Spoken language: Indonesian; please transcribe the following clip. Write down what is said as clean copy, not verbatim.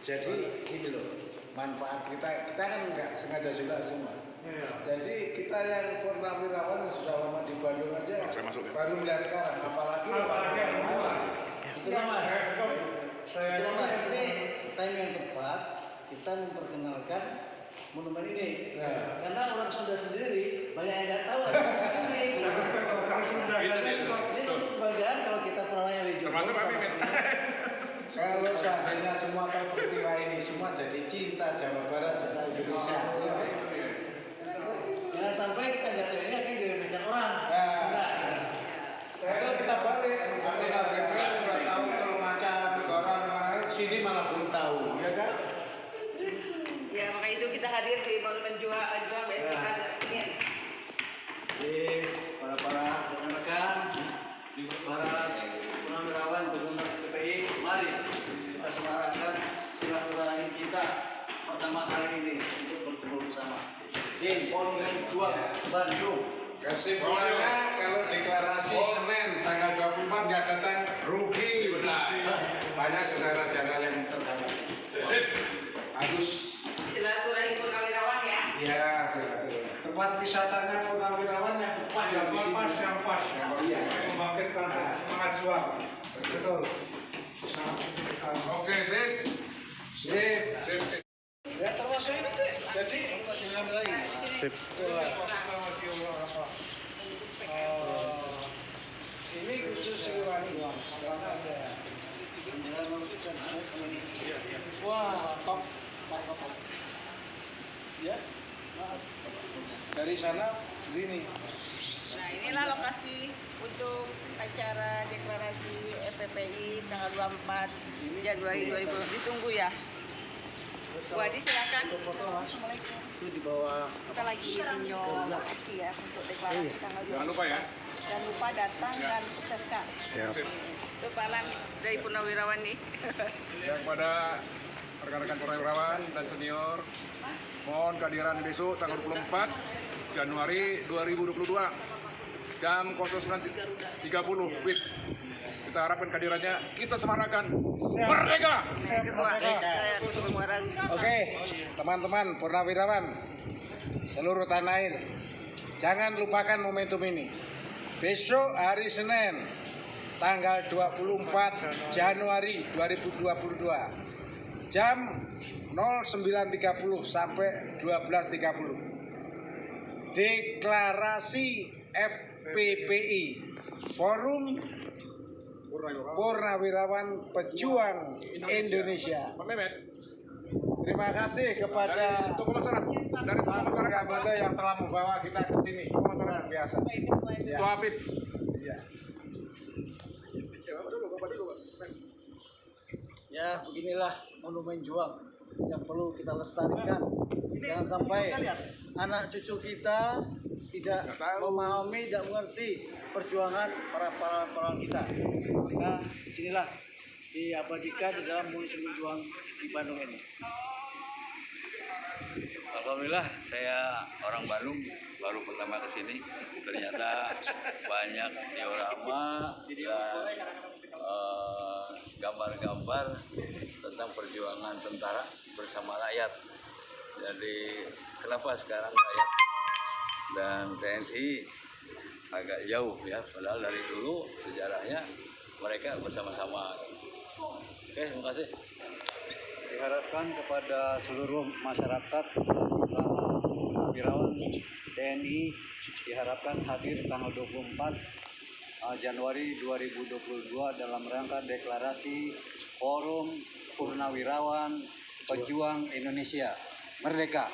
Jadi gini loh, manfaat kita kan nggak sengaja juga semua. Jadi kita yang purnawirawan sudah lama di Bandung aja, baru melihat sekarang, apalagi Itulah mas, ini time yang tepat kita memperkenalkan monumen ini. Karena orang Sunda sendiri banyak yang nggak tahu ada monumen ini. Ini untuk kebanggaan kalau kita pernah di Jogja. Kalau seandainya semua tahu peristiwa ini semua jadi cinta Jawa Barat, cinta Indonesia. Jangan sampai kita nggak tahu ini akan diremehkan orang. Itu kita balik, anggota DPR udah tahu kalau macam negara sini malah belum tahu, ya kan? Ya maka itu kita hadir di Monumen Juang besok ada Senin. Jadi para rekan-rekan, para purnawirawan gubernur PPI, mari kita semarakkan silaturahmi kita pertama kali ini untuk berkumpul bersama di Monumen Juang Bandung. Kesimpulannya kalau deklarasi Senin tanggal 24 nggak datang rugi. Banyak saudara jana yang terganggu. Bagus. Silaturahmi purnawirawan ya. Iya, silaturahmi. Tempat wisatanya purnawirawan yang pas yang di sini. Iya. Membangkitkan semangat juang. Betul. Oke, sip. Ya termasuk ini deh. Jadi Sip. ini khusus Siliwangi. Wah, top. Ya. Dari sana begini. Nah inilah lokasi untuk acara deklarasi FPPI tanggal 24 Januari 2000. Ditunggu ya. Bu Adi silakan. Assalamualaikum. Itu di bawah. Kita lagi tinjau lokasi ya untuk deklarasi tanggal 24. Jangan lupa ya. Jangan lupa datang dan sukseskan. Siap. Itu Pak Alan dari Purnawirawan nih. Yang pada rekan-rekan purnawirawan dan senior, mohon kehadiran besok tanggal 24 Januari 2022 jam 09.30 WIB. Kita harapkan kehadirannya, kita semarakan merdeka. Saya Ketua, saya Kutu Muaras. Oke, teman-teman purnawirawan seluruh tanah air, jangan lupakan momentum ini. Besok hari Senin, tanggal 24 Januari 2022, jam 09.30 sampai 12.30. Deklarasi FPPI, Forum Purnawirawan Pejuang Indonesia. Pak Mehmet, Terima kasih kepada tokoh masyarakat dari tokoh masyarakat Anda yang telah membawa kita ke sini. Luar biasa. Ketua Apip. Ya. Ya, beginilah monumen juang yang perlu kita lestarikan. Jangan sampai anak cucu kita tidak memahami, tidak mengerti perjuangan para kita. Maka disinilah diabadikan di dalam museum juang di Bandung ini. Alhamdulillah, saya orang Bandung, baru pertama ke sini. Ternyata banyak diorama dan gambar-gambar tentang perjuangan tentara bersama rakyat. Jadi kenapa sekarang rakyat dan TNI agak jauh ya, padahal dari dulu sejarahnya mereka bersama-sama. Oke, terima kasih. Diharapkan kepada seluruh masyarakat, terutama purnawirawan TNI, diharapkan hadir tanggal 24 Januari 2022 dalam rangka deklarasi Forum Purnawirawan Pejuang Indonesia Merdeka.